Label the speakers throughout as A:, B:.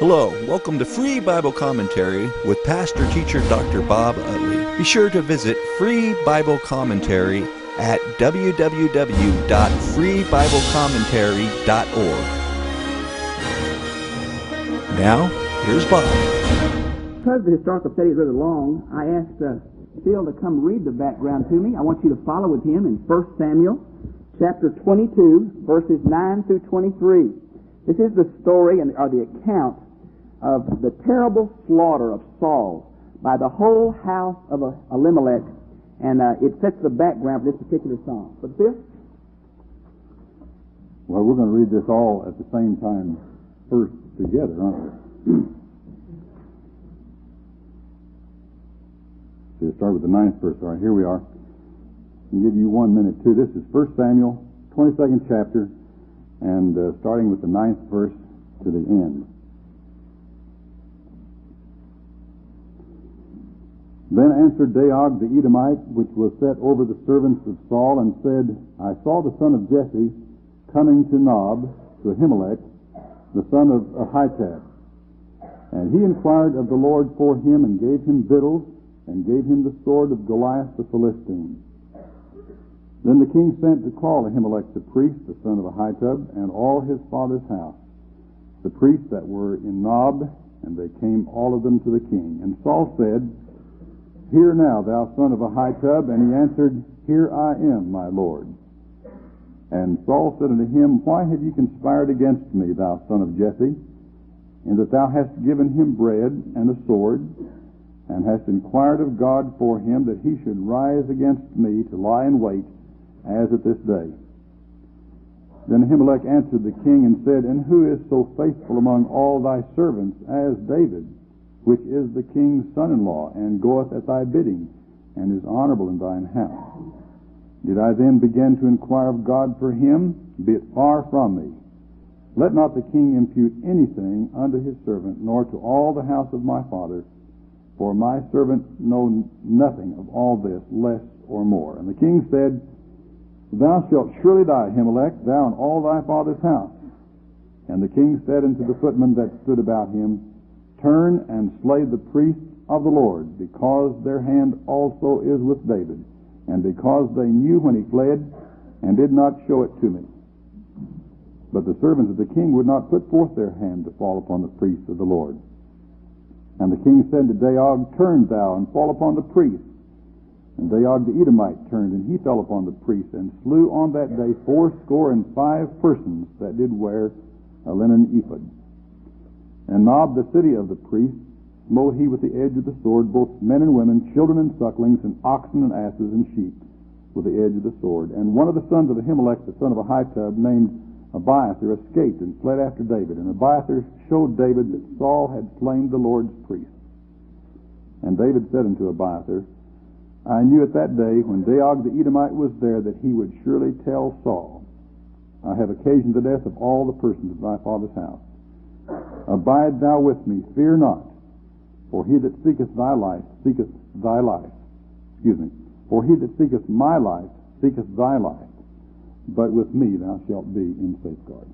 A: Hello, welcome to Free Bible Commentary with Pastor Teacher Dr. Bob Utley. Be sure to visit Free Bible Commentary at www.freebiblecommentary.org. Now, here's Bob.
B: Because the historical study is really long, I asked Phil to come read the background to me. I want you to follow with him in 1 Samuel chapter 22, verses 9 through 23. This is the story or the account of the terrible slaughter of Saul by the whole house of Elimelech, and it sets the background for this particular psalm. But Phil?
C: Well, we're going to read this all at the same time first together, aren't we? So we'll start with the 9th verse. All right, here we are. I'll give you 1 minute too. This is 1 Samuel, 22nd chapter, and starting with the 9th verse to the end. Then answered Doeg the Edomite, which was set over the servants of Saul, and said, I saw the son of Jesse coming to Nob, to Ahimelech, the son of Ahitub. And he inquired of the Lord for him, and gave him victuals, and gave him the sword of Goliath the Philistine. Then the king sent to call Ahimelech the priest, the son of Ahitub, and all his father's house, the priests that were in Nob, and they came all of them to the king. And Saul said, Hear now, thou son of Ahitub. And he answered, Here I am, my lord. And Saul said unto him, Why have you conspired against me, thou son of Jesse, in that thou hast given him bread and a sword, and hast inquired of God for him, that he should rise against me to lie in wait, as at this day? Then Ahimelech answered the king and said, And who is so faithful among all thy servants as David, which is the king's son-in-law, and goeth at thy bidding, and is honorable in thine house? Did I then begin to inquire of God for him? Be it far from me. Let not the king impute anything unto his servant, nor to all the house of my father, for my servant know nothing of all this, less or more. And the king said, Thou shalt surely die, Ahimelech, thou and all thy father's house. And the king said unto the footmen that stood about him, Turn and slay the priests of the Lord, because their hand also is with David, and because they knew when he fled, and did not show it to me. But the servants of the king would not put forth their hand to fall upon the priests of the Lord. And the king said to Doeg, Turn thou, and fall upon the priests. And Doeg the Edomite turned, and he fell upon the priests, and slew on that day 85 persons that did wear a linen ephod. And Nob, the city of the priests, smote he with the edge of the sword both men and women, children and sucklings, and oxen and asses and sheep, with the edge of the sword. And one of the sons of Ahimelech, the son of Ahitub, named Abiathar, escaped and fled after David. And Abiathar showed David that Saul had slain the Lord's priest. And David said unto Abiathar, I knew at that day, when Doeg the Edomite was there, that he would surely tell Saul, I have occasioned the death of all the persons of thy father's house. Abide thou with me, fear not, for he that seeketh thy life seeketh thy life. For he that seeketh my life seeketh thy life, but with me thou shalt be in safeguard.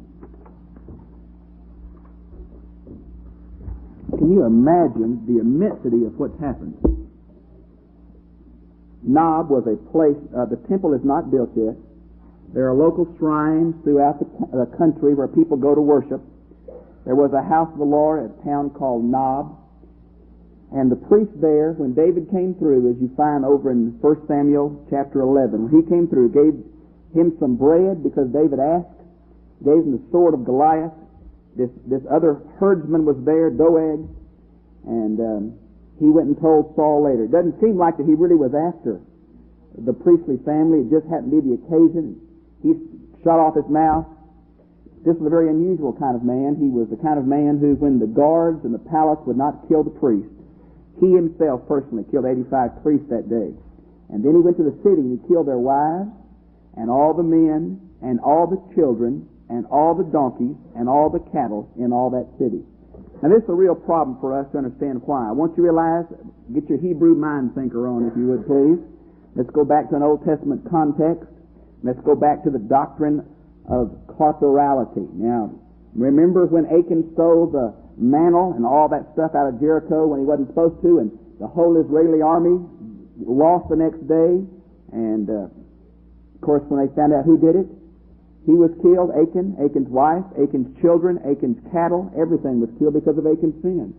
B: Can you imagine the immensity of what's happened? Nob was a place, the temple is not built yet. There are local shrines throughout the country where people go to worship. There was a house of the Lord at a town called Nob. And the priest there, when David came through, as you find over in 1 Samuel chapter 11, when he came through, gave him some bread because David asked, gave him the sword of Goliath. This other herdsman was there, Doeg, and he went and told Saul later. It doesn't seem like that he really was after the priestly family. It just happened to be the occasion. He shut off his mouth. This was a very unusual kind of man. He was the kind of man who, when the guards in the palace would not kill the priest, he himself personally killed 85 priests that day. And then he went to the city and he killed their wives and all the men and all the children and all the donkeys and all the cattle in all that city. Now this is a real problem for us to understand why. I want you to realize, get your Hebrew mind thinker on if you would please. Let's go back to an Old Testament context. Let's go back to the doctrine of corporality. Now, Remember when Achan stole the mantle and all that stuff out of Jericho when he wasn't supposed to, and the whole Israeli army lost the next day? And of course, when they found out who did it, he was killed. Achan's wife, Achan's children, Achan's cattle, everything was killed because of Achan's sin.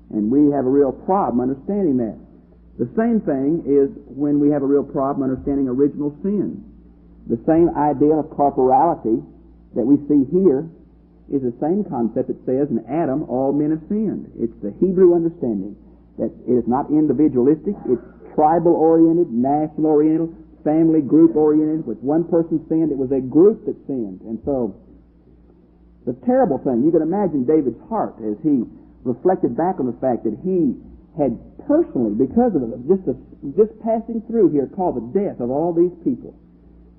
B: And we have a real problem understanding that. The same thing is when we have a real problem understanding original sin. The same idea of corporality that we see here is the same concept that says in Adam all men have sinned. It's the Hebrew understanding that it is not individualistic, it's tribal-oriented, national-oriented, family group-oriented. With one person sinned, it was a group that sinned. And so, the terrible thing, you can imagine David's heart as he reflected back on the fact that he had personally, because of it, just passing through here, caused the death of all these people.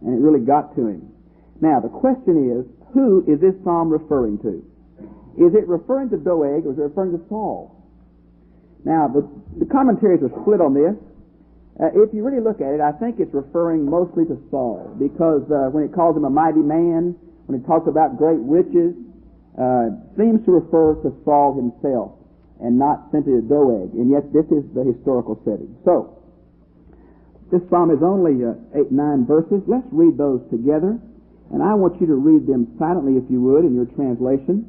B: And it really got to him. Now, the question is, who is this psalm referring to? Is it referring to Doeg or is it referring to Saul? Now, the commentaries are split on this. If you really look at it, I think it's referring mostly to Saul, because when it calls him a mighty man, when it talks about great riches, seems to refer to Saul himself and not simply to Doeg. And yet this is the historical setting. So, this psalm is only 8-9 verses. Let's read those together. And I want you to read them silently, if you would, in your translation.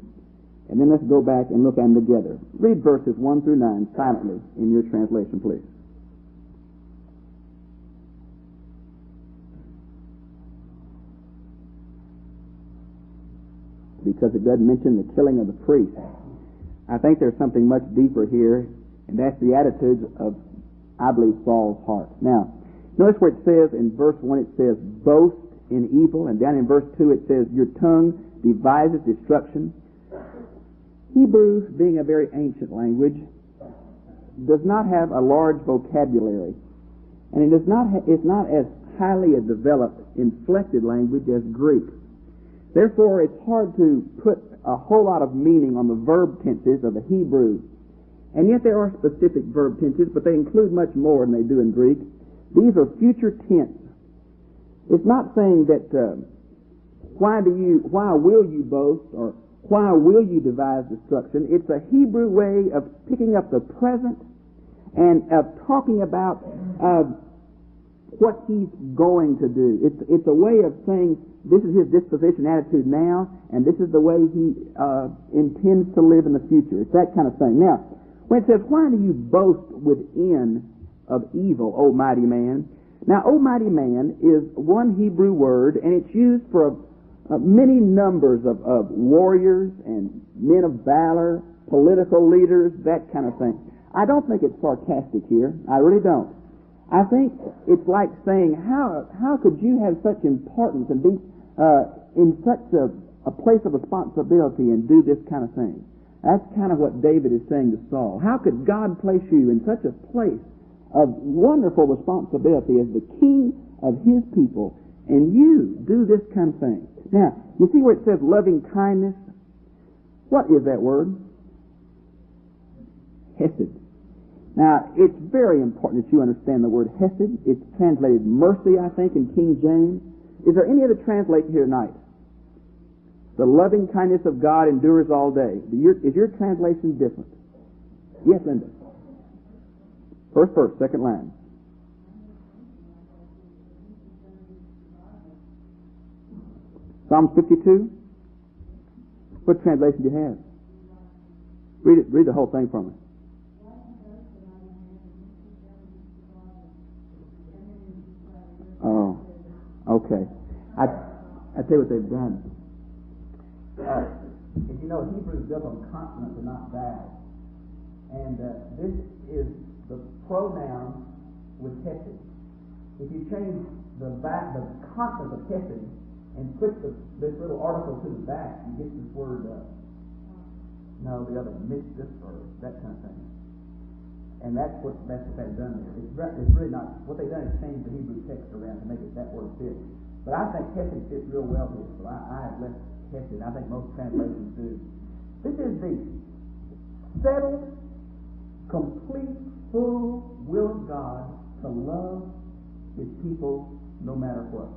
B: And then let's go back and look at them together. Read verses 1 through 9 silently in your translation, please. Because it doesn't mention the killing of the priest. I think there's something much deeper here, and that's the attitude of, I believe, Saul's heart. Now, notice where it says in verse 1, it says, boast in evil, and down in verse 2 it says, your tongue devises destruction. Hebrew, being a very ancient language, does not have a large vocabulary, and it is not as highly a developed, inflected language as Greek. Therefore, it's hard to put a whole lot of meaning on the verb tenses of the Hebrew. And yet there are specific verb tenses, but they include much more than they do in Greek. These are future tense. It's not saying that why will you boast, or why will you devise destruction. It's a Hebrew way of picking up the present and of talking about what he's going to do. It's a way of saying this is his disposition, attitude now, and this is the way he intends to live in the future. It's that kind of thing. Now, when it says, why do you boast within of evil, O mighty man? Now, O mighty man is one Hebrew word, and it's used for many numbers of warriors and men of valor, political leaders, that kind of thing. I don't think it's sarcastic here. I really don't. I think it's like saying, how could you have such importance and be in such a place of responsibility and do this kind of thing? That's kind of what David is saying to Saul. How could God place you in such a place of wonderful responsibility as the king of his people, and you do this kind of thing? Now, you see where it says loving kindness? What is that word? Hesed. Now, it's very important that you understand the word hesed. It's translated mercy, I think, in King James. Is there any other translation here tonight? The loving kindness of God endures all day. Is your translation different? Yes, Linda. First verse, second line. Psalm 52. What translation do you have? Read the whole thing for me. Oh, okay. I tell you what they've done. If you know, Hebrew is built on consonants and not vowels. And this is the pronoun with hesed. If you change the consonant of hesed and put this little article to the back, you get this word, the other, mischief or that kind of thing. And that's what they've done there. It's really not, what they've done is change the Hebrew text around to make it that word fit. But I think hesed fits real well here, so I have left hesed. I think most translations do. This is the settled, complete, full will of God to love his people no matter what.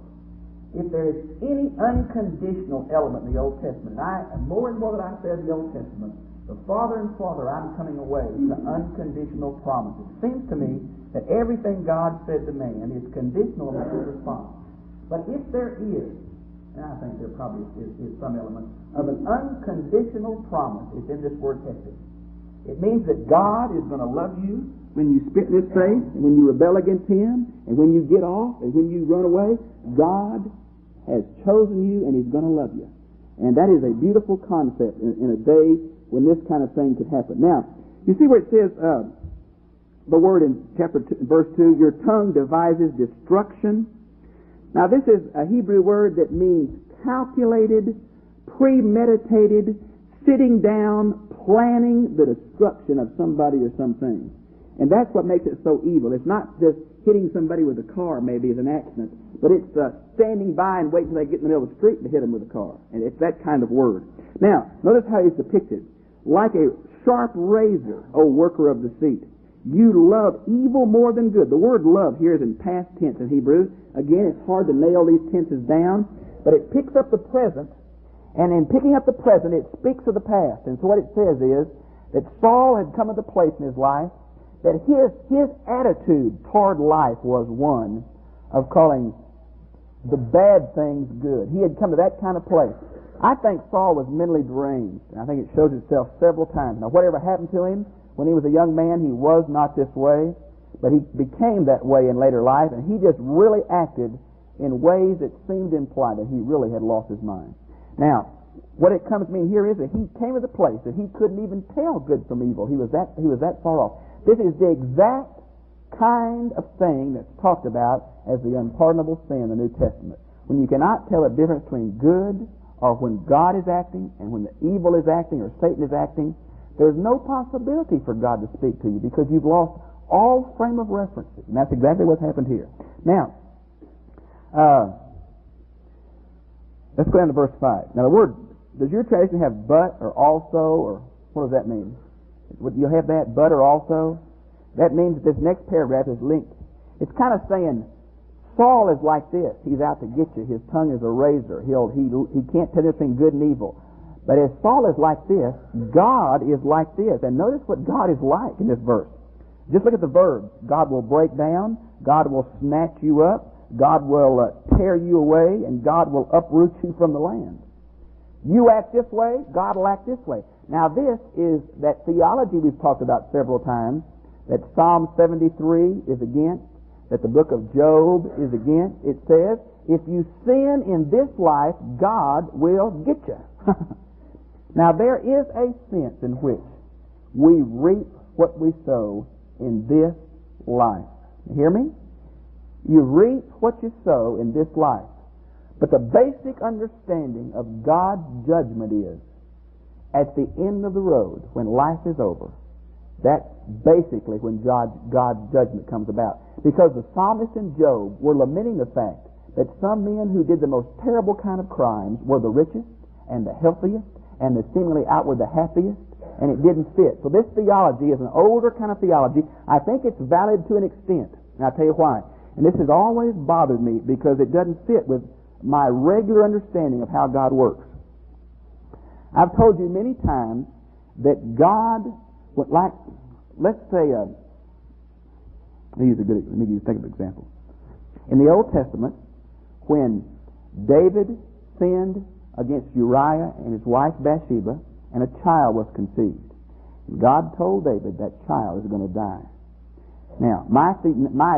B: if there is any unconditional element in the Old Testament, and more that I study the Old Testament, the farther and farther I'm coming away from the unconditional promises. It seems to me that everything God said to man is conditional on his response. But if there is, and I think there probably is some element of an unconditional promise, it's in this word tested. It means that God is going to love you when you spit in His face, and when you rebel against Him, and when you get off, and when you run away. God has chosen you, and He's going to love you. And that is a beautiful concept in a day when this kind of thing could happen. Now, you see where it says, the word in verse 2, your tongue devises destruction. Now, this is a Hebrew word that means calculated, premeditated, sitting down, planning the destruction of somebody or something. And that's what makes it so evil. It's not just hitting somebody with a car maybe as an accident, but it's standing by and waiting until they get in the middle of the street to hit them with a car. And it's that kind of word. Now, notice how he's depicted. Like a sharp razor, O worker of deceit. You love evil more than good. The word love here is in past tense in Hebrew. Again, it's hard to nail these tenses down, but it picks up the present, and in picking up the present, it speaks of the past. And so what it says is that Saul had come to the place in his life that his attitude toward life was one of calling the bad things good. He had come to that kind of place. I think Saul was mentally deranged. I think it shows itself several times. Now, whatever happened to him when he was a young man, he was not this way, but he became that way in later life, and he just really acted in ways that seemed to imply that he really had lost his mind. Now, what it comes to mean here is that he came to the place that he couldn't even tell good from evil. He was that far off. This is the exact kind of thing that's talked about as the unpardonable sin in the New Testament. When you cannot tell the difference between good or when God is acting and when the evil is acting or Satan is acting, there's no possibility for God to speak to you because you've lost all frame of references. And that's exactly what's happened here. Now, let's go down to verse 5. Now the word, does your translation have but or also, or what does that mean? You have that, but or also? That means that this next paragraph is linked. It's kind of saying, Saul is like this. He's out to get you. His tongue is a razor. He can't tell anything good and evil. But as Saul is like this, God is like this. And notice what God is like in this verse. Just look at the verbs. God will break down. God will snatch you up. God will tear you away. And God will uproot you from the land. You act this way, God will act this way. Now this is that theology we've talked about several times, that Psalm 73 is against, that the book of Job is against. It says, if you sin in this life, God will get you. Now there is a sense in which we reap what we sow in this life. You hear me? You reap what you sow in this life. But the basic understanding of God's judgment is, at the end of the road, when life is over, that's basically when God's judgment comes about. Because the psalmist and Job were lamenting the fact that some men who did the most terrible kind of crimes were the richest and the healthiest and the seemingly outward the happiest, and it didn't fit. So this theology is an older kind of theology. I think it's valid to an extent, and I'll tell you why. And this has always bothered me because it doesn't fit with my regular understanding of how God works. I've told you many times that God, like, let's say, let me think of an example. In the Old Testament, when David sinned against Uriah and his wife Bathsheba, and a child was conceived, God told David that child is going to die. Now, my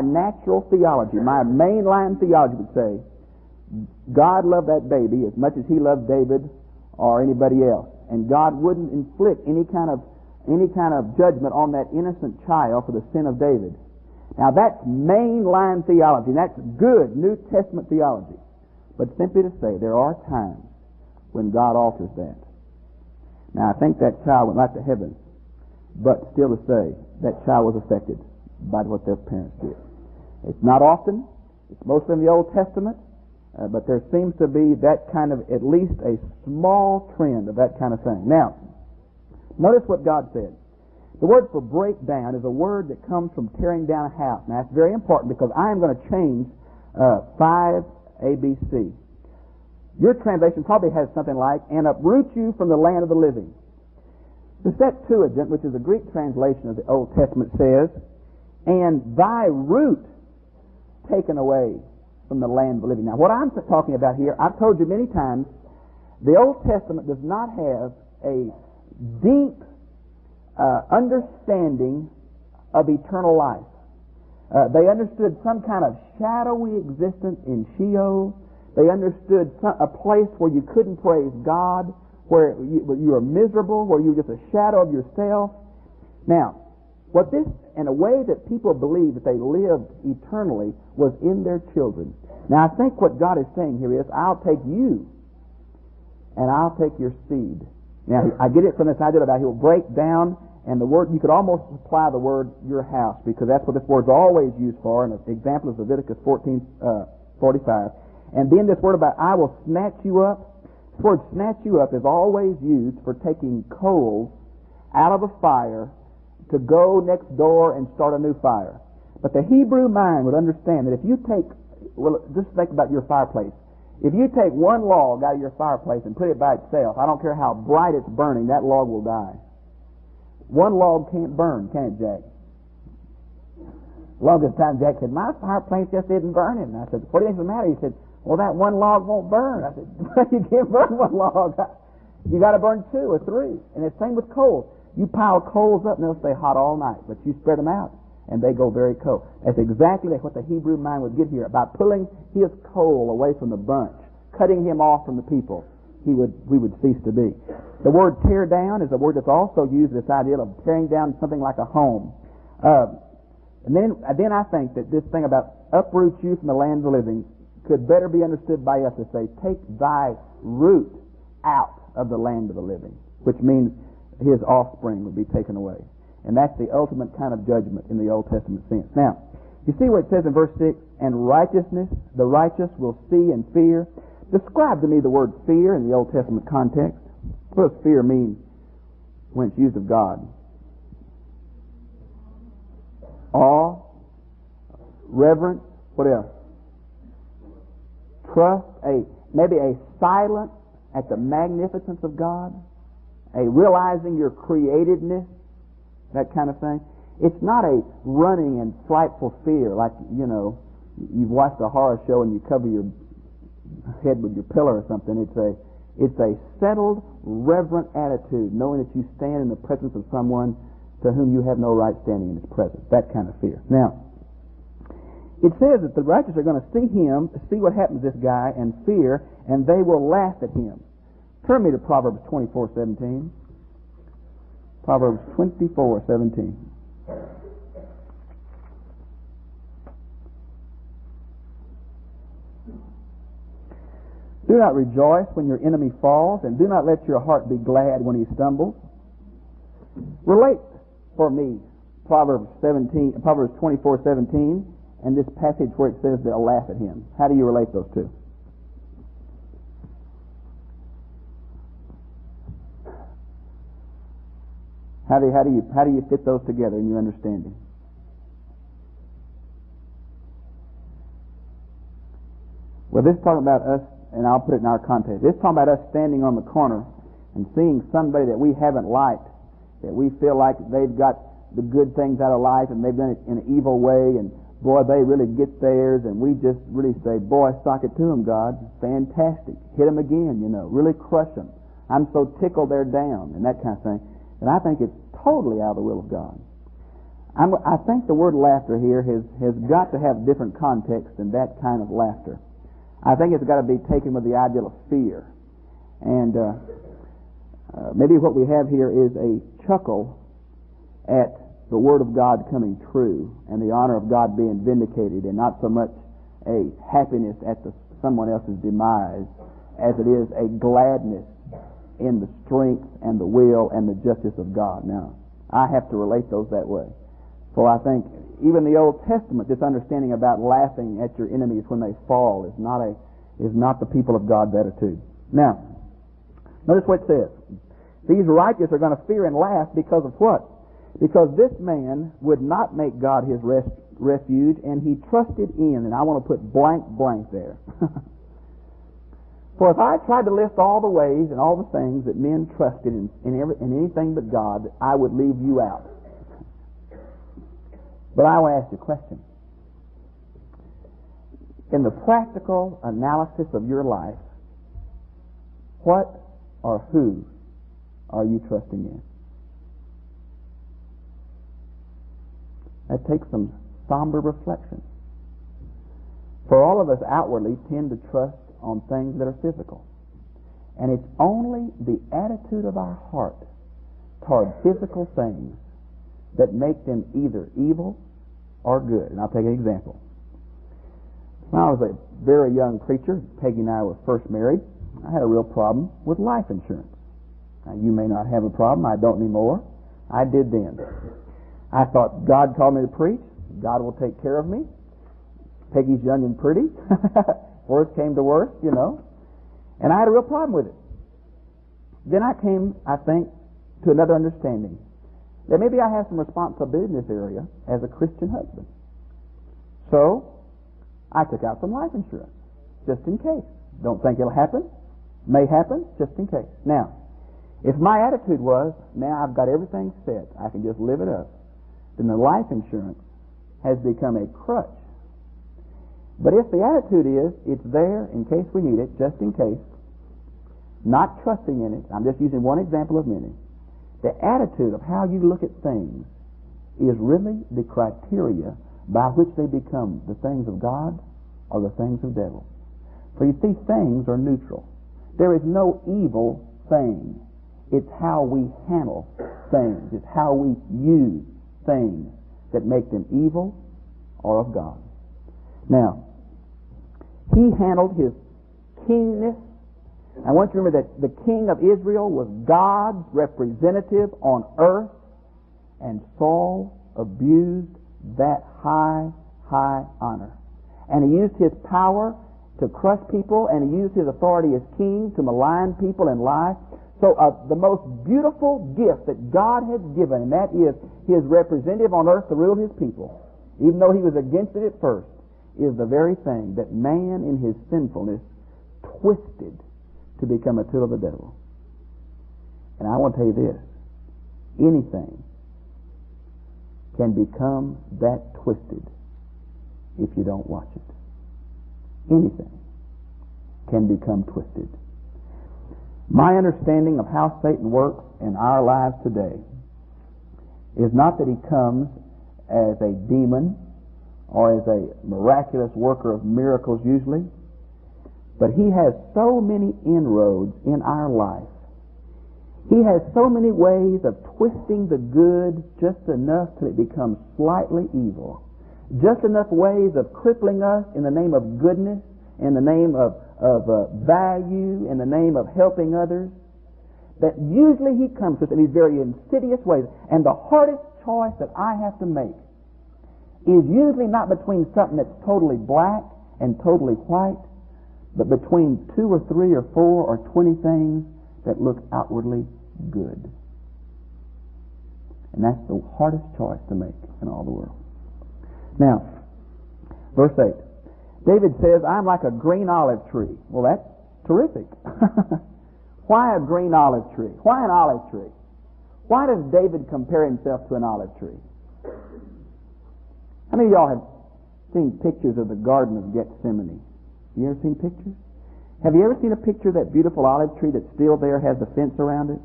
B: natural theology, my mainline theology would say, God loved that baby as much as He loved David or anybody else, and God wouldn't inflict any kind of judgment on that innocent child for the sin of David. Now that's mainline theology. That's good New Testament theology. But simply to say, there are times when God alters that. Now I think that child went right to heaven, but still to say that child was affected by what their parents did. It's not often. It's mostly in the Old Testament. But there seems to be that kind of, at least a small trend of that kind of thing. Now, notice what God said. The word for break down is a word that comes from tearing down a house. Now, that's very important because I am going to change 5ABC. Your translation probably has something like, and uproot you from the land of the living. The Septuagint, which is a Greek translation of the Old Testament, says, and thy root taken away from the land of the living. Now, what I'm talking about here, I've told you many times, the Old Testament does not have a deep understanding of eternal life. They understood some kind of shadowy existence in Sheol. They understood a place where you couldn't praise God, where you were miserable, where you were just a shadow of yourself. Now, what this, and a way that people believed that they lived eternally was in their children. Now, I think what God is saying here is, I'll take you, and I'll take your seed. Now, I get it from this idea about He'll break down, and the word, you could almost apply the word your house, because that's what this word's always used for, and an example is Leviticus 14:45. And then this word about I will snatch you up. This word snatch you up is always used for taking coals out of a fire to go next door and start a new fire. But the Hebrew mind would understand that if you take, well, just think about your fireplace. If you take one log out of your fireplace and put it by itself, I don't care how bright it's burning, that log will die. One log can't burn, can it, Jack? Longest time Jack said, my fireplace just isn't burning. And I said, what do you think's the matter? He said, well, that one log won't burn. I said, you can't burn one log. You got to burn 2 or 3. And it's the same with coals. You pile coals up and they'll stay hot all night, but you spread them out and they go very cold. That's exactly what the Hebrew mind would get here, about pulling his coal away from the bunch, cutting him off from the people. We would cease to be. The word tear down is a word that's also used, this idea of tearing down something like a home. And then I think that this thing about uproot you from the land of the living could better be understood by us to say, take thy root out of the land of the living, which means his offspring would be taken away. And that's the ultimate kind of judgment in the Old Testament sense. Now, you see what it says in verse 6, and righteousness, the righteous will see and fear. Describe to me the word fear in the Old Testament context. What does fear mean when it's used of God? Awe, reverence, what else? Trust, maybe a silence at the magnificence of God, a realizing your createdness, that kind of thing. It's not a running and frightful fear like, you've watched a horror show and you cover your head with your pillow or something. It's a settled, reverent attitude, knowing that you stand in the presence of someone to whom you have no right standing in his presence. That kind of fear. Now, it says that the righteous are going to see him, see what happens to this guy, and fear, and they will laugh at him. Turn me to Proverbs 24:17. Proverbs 24:17. Do not rejoice when your enemy falls, and do not let your heart be glad when he stumbles. Relate for me Proverbs 24:17 and this passage where it says they'll laugh at him. How do you relate those two? How do you fit those together in your understanding? Well, this is talking about us, and I'll put it in our context. This is talking about us standing on the corner and seeing somebody that we haven't liked, that we feel like they've got the good things out of life and they've done it in an evil way, and boy, they really get theirs, and we just really say, boy, sock it to them, God. Fantastic. Hit them again, really crush them. I'm so tickled they're down, and that kind of thing. And I think it's totally out of the will of God. I think the word laughter here has got to have different context than that kind of laughter. I think it's got to be taken with the idea of fear. And maybe what we have here is a chuckle at the Word of God coming true and the honor of God being vindicated, and not so much a happiness at someone else's demise as it is a gladness in the strength and the will and the justice of God. Now, I have to relate those that way. For I think even the Old Testament, this understanding about laughing at your enemies when they fall is not the people of God's attitude. Now, notice what it says. These righteous are going to fear and laugh because of what? Because this man would not make God his refuge, and he trusted in, and I want to put blank there. For if I tried to list all the ways and all the things that men trusted in anything but God, I would leave you out. But I will ask you a question. In the practical analysis of your life, what or who are you trusting in? That takes some somber reflection. For all of us outwardly tend to trust on things that are physical. And it's only the attitude of our heart toward physical things that make them either evil or good. And I'll take an example. When I was a very young preacher, Peggy and I were first married, I had a real problem with life insurance. Now, you may not have a problem. I don't anymore. I did then. I thought, God called me to preach. God will take care of me. Peggy's young and pretty. Worst came to worst, you know. And I had a real problem with it. Then I came, I think, to another understanding that maybe I have some responsibility in this area as a Christian husband. So, I took out some life insurance, just in case. Don't think it'll happen. May happen, just in case. Now, if my attitude was, now I've got everything set, I can just live it up, then the life insurance has become a crutch. But if the attitude is, it's there in case we need it, just in case, not trusting in it, I'm just using one example of many, the attitude of how you look at things is really the criteria by which they become the things of God or the things of devil. For you see, things are neutral. There is no evil thing. It's how we handle things. It's how we use things that make them evil or of God. Now, he handled his kingness. I want you to remember that the king of Israel was God's representative on earth, and Saul abused that high honor. And he used his power to crush people, and he used his authority as king to malign people and lie. So the most beautiful gift that God has given, and that is his representative on earth to rule his people, even though he was against it at first, is the very thing that man in his sinfulness twisted to become a tool of the devil. And I want to tell you this, anything can become that twisted if you don't watch it. Anything can become twisted. My understanding of how Satan works in our lives today is not that he comes as a demon or as a miraculous worker of miracles usually, but he has so many inroads in our life. He has so many ways of twisting the good just enough till it becomes slightly evil. Just enough ways of crippling us in the name of goodness, in the name of value, in the name of helping others, that usually he comes to us in these very insidious ways. And the hardest choice that I have to make is usually not between something that's totally black and totally white, but between 2 or 3 or 4 or 20 things that look outwardly good. And that's the hardest choice to make in all the world. Now, verse 8. David says, I'm like a green olive tree. Well, that's terrific. Why a green olive tree? Why an olive tree? Why does David compare himself to an olive tree? How many of y'all have seen pictures of the Garden of Gethsemane? You ever seen pictures? Have you ever seen a picture of that beautiful olive tree that's still there, has the fence around it?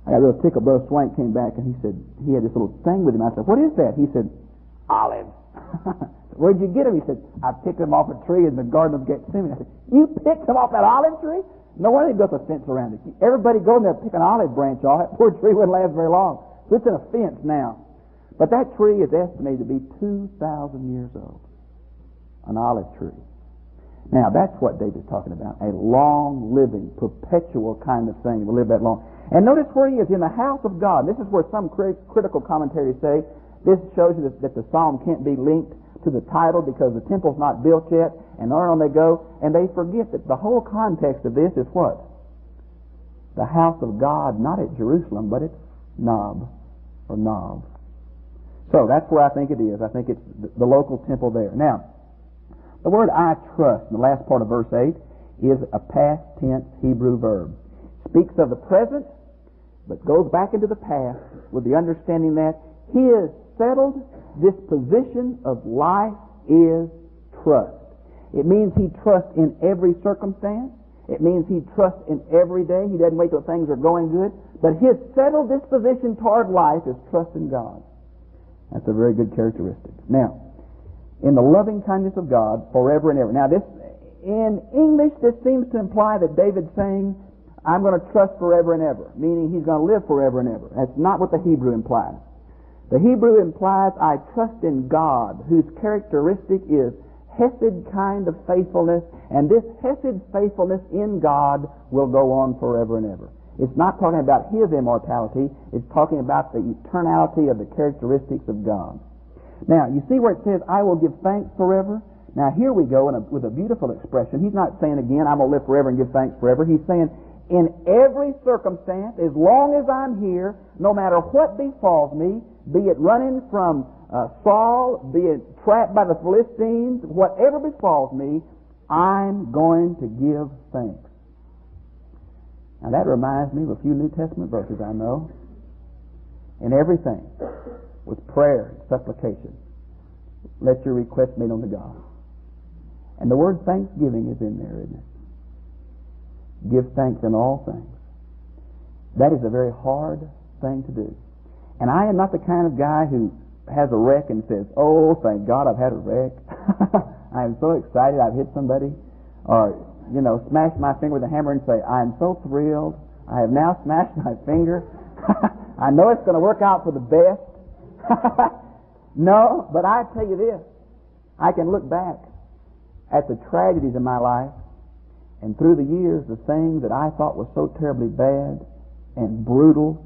B: I got a little tickle. Brother Swank came back and he said, he had this little thing with him. I said, what is that? He said, olives. Where'd you get them? He said, I picked them off a tree in the Garden of Gethsemane. I said, you picked them off that olive tree? No wonder he built a fence around it. Everybody go in there and pick an olive branch off. That poor tree wouldn't last very long. So it's in a fence now. But that tree is estimated to be 2,000 years old. An olive tree. Now, that's what David's talking about. A long-living, perpetual kind of thing. Will live that long. And notice where he is, in the house of God. This is where some critical commentaries say this shows you that the psalm can't be linked to the title because the temple's not built yet. And on they go. And they forget that the whole context of this is what? The house of God, not at Jerusalem, but at Nob. So that's where I think it is. I think it's the local temple there. Now, the word I trust, in the last part of verse 8, is a past tense Hebrew verb. Speaks of the present, but goes back into the past with the understanding that his settled disposition of life is trust. It means he trusts in every circumstance. It means he trusts in every day. He doesn't wait till things are going good. But his settled disposition toward life is trust in God. That's a very good characteristic. Now, in the loving kindness of God forever and ever. Now, this in English, this seems to imply that David's saying, I'm going to trust forever and ever, meaning he's going to live forever and ever. That's not what the Hebrew implies. The Hebrew implies, I trust in God, whose characteristic is hesed kind of faithfulness, and this hesed faithfulness in God will go on forever and ever. It's not talking about his immortality, it's talking about the eternality of the characteristics of God. Now, you see where it says, I will give thanks forever? Now, here we go with a beautiful expression. He's not saying again, I'm going to live forever and give thanks forever. He's saying, in every circumstance, as long as I'm here, no matter what befalls me, be it running from Saul, be it trapped by the Philistines, whatever befalls me, I'm going to give thanks. Now that reminds me of a few New Testament verses I know. In everything, with prayer and supplication, let your requests be known to God. And the word thanksgiving is in there, isn't it? Give thanks in all things. That is a very hard thing to do. And I am not the kind of guy who has a wreck and says, oh, thank God I've had a wreck. I am so excited I've hit somebody. Or, smash my finger with a hammer and say, I am so thrilled. I have now smashed my finger. I know it's going to work out for the best. No, but I tell you this. I can look back at the tragedies in my life, and through the years, the things that I thought were so terribly bad and brutal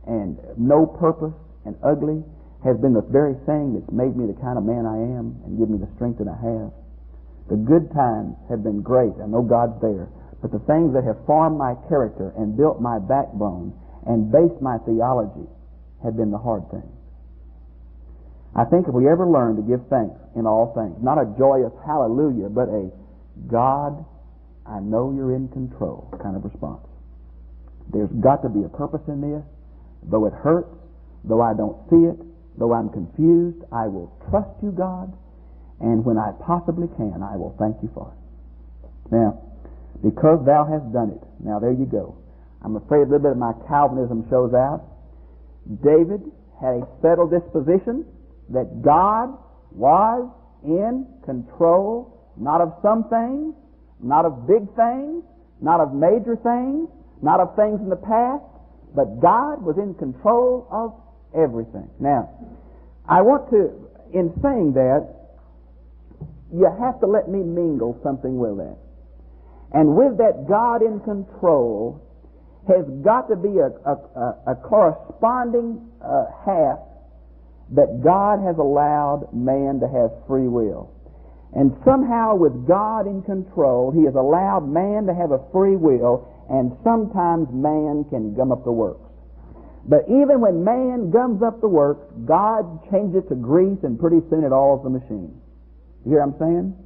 B: and no purpose and ugly has been the very thing that's made me the kind of man I am and given me the strength that I have. The good times have been great. I know God's there. But the things that have formed my character and built my backbone and based my theology have been the hard things. I think if we ever learn to give thanks in all things, not a joyous hallelujah, but a God, I know you're in control kind of response. There's got to be a purpose in this. Though it hurts, though I don't see it, though I'm confused, I will trust you, God, and when I possibly can, I will thank you for it. Now, because thou hast done it. Now, there you go. I'm afraid a little bit of my Calvinism shows out. David had a settled disposition that God was in control, not of some things, not of big things, not of major things, not of things in the past, but God was in control of everything. Now, I want to, in saying that, you have to let me mingle something with that. And with that God in control has got to be a corresponding half that God has allowed man to have free will. And somehow with God in control, He has allowed man to have a free will, and sometimes man can gum up the works. But even when man gums up the works, God changes it to grease, and pretty soon it all's the machine. You hear what I'm saying?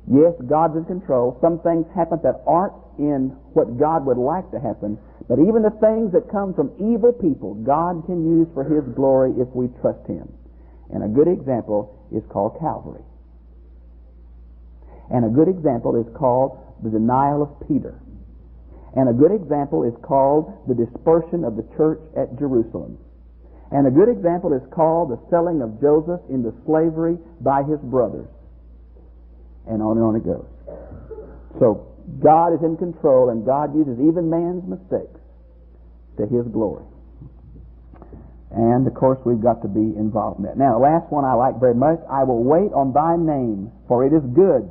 B: Yes, God's in control. Some things happen that aren't in what God would like to happen. But even the things that come from evil people, God can use for His glory if we trust Him. And a good example is called Calvary. And a good example is called the denial of Peter. And a good example is called the dispersion of the church at Jerusalem. And a good example is called the selling of Joseph into slavery by his brothers. And on it goes. So God is in control, and God uses even man's mistakes to His glory. And, of course, we've got to be involved in that. Now, the last one I like very much. I will wait on thy name, for it is good.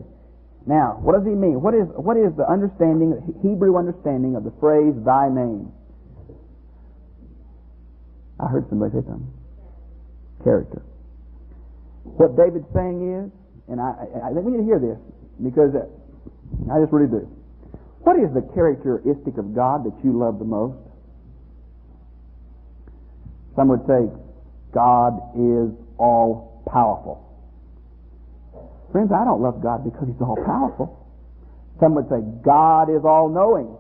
B: Now, what does he mean? What is the understanding, Hebrew understanding of the phrase, thy name? I heard somebody say something. Character. What David's saying is, and I think we need to hear this, because I just really do. What is the characteristic of God that you love the most? Some would say, God is all-powerful. Friends, I don't love God because He's all-powerful. Some would say, God is all-knowing.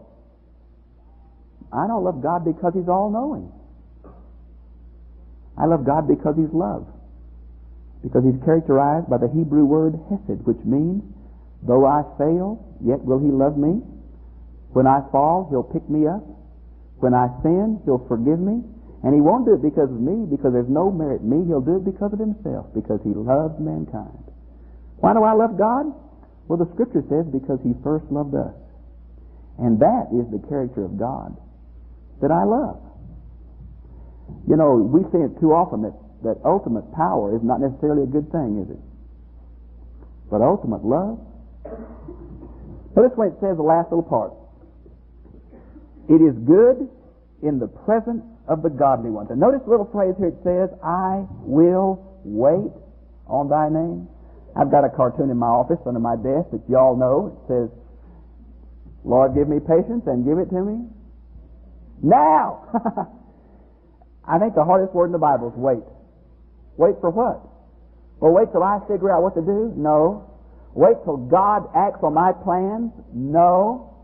B: I don't love God because He's all-knowing. I love God because He's love. Because He's characterized by the Hebrew word hesed, which means, though I fail, yet will He love me. When I fall, He'll pick me up. When I sin, He'll forgive me. And He won't do it because of me, because there's no merit in me. He'll do it because of Himself, because He loves mankind. Why do I love God? Well, the Scripture says because He first loved us. And that is the character of God that I love. You know, we see it too often that ultimate power is not necessarily a good thing, is it? But ultimate love. Notice when it says the last little part. It is good in the presence of the godly ones. And notice the little phrase here. It says, I will wait on thy name. I've got a cartoon in my office under my desk that you all know. It says, Lord, give me patience and give it to me now. I think the hardest word in the Bible is wait. Wait for what? Well, wait till I figure out what to do? No. Wait till God acts on my plans? No.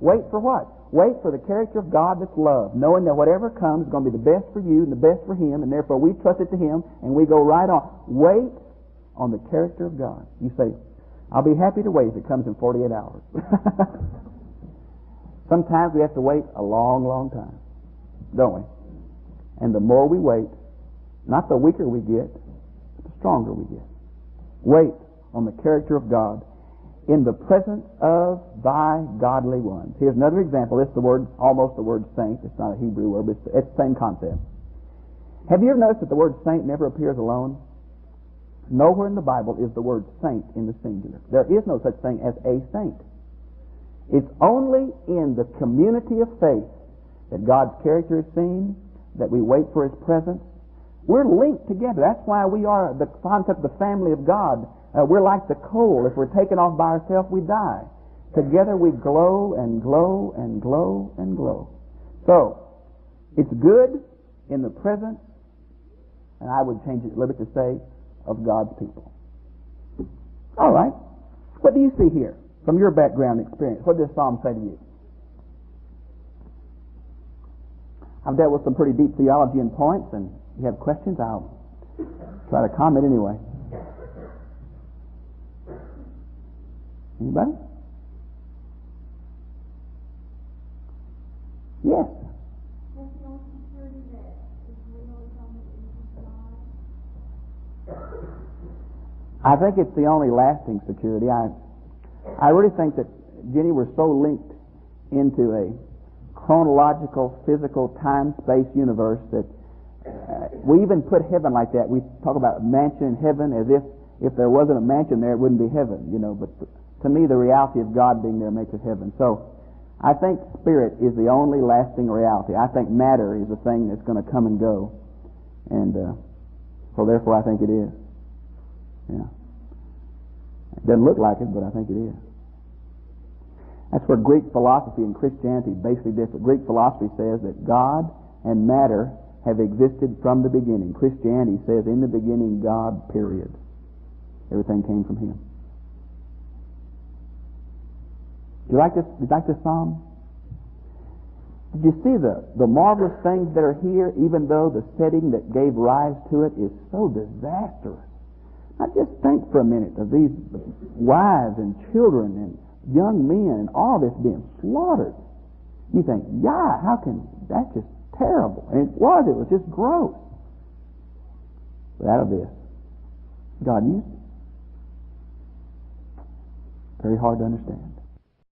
B: Wait for what? Wait for the character of God that's love, knowing that whatever comes is going to be the best for you and the best for Him, and therefore we trust it to Him and we go right on. Wait on the character of God. You say, I'll be happy to wait if it comes in 48 hours. Sometimes we have to wait a long, long time, don't we? And the more we wait, not the weaker we get, but the stronger we get. Wait on the character of God in the presence of thy godly ones. Here's another example. It's the word, almost the word saint. It's not a Hebrew word, but it's the same concept. Have you ever noticed that the word saint never appears alone? Nowhere in the Bible is the word saint in the singular. There is no such thing as a saint. It's only in the community of faith that God's character is seen, that we wait for His presence. We're linked together. That's why we are the concept of the family of God. We're like the coal. If we're taken off by ourselves, we die. Together we glow and glow and glow and glow. So, it's good in the presence, and I would change it a little bit to say, of God's people. All right. What do you see here from your background experience? What does Psalm say to you? I've dealt with some pretty deep theology and points, and if you have questions, I'll try to comment anyway. Anybody? Yes. I think it's the only lasting security. I really think that, Jenny, we're so linked into a chronological, physical, time-space universe that we even put heaven like that. We talk about mansion in heaven as if there wasn't a mansion there, it wouldn't be heaven, you know. But to me, the reality of God being there makes it heaven. So I think spirit is the only lasting reality. I think matter is the thing that's going to come and go. And so therefore I think it is. Yeah. It doesn't look like it, but I think it is. That's where Greek philosophy and Christianity basically differ. Greek philosophy says that God and matter have existed from the beginning. Christianity says in the beginning God, period. Everything came from Him. Do you like this? Did you like this psalm? Did you see the marvelous things that are here, even though the setting that gave rise to it is so disastrous? Now just think for a minute of these wives and children and young men and all this being slaughtered. You think, yeah, how can, that's just terrible. And it was just gross. But out of this, God used it. Very hard to understand.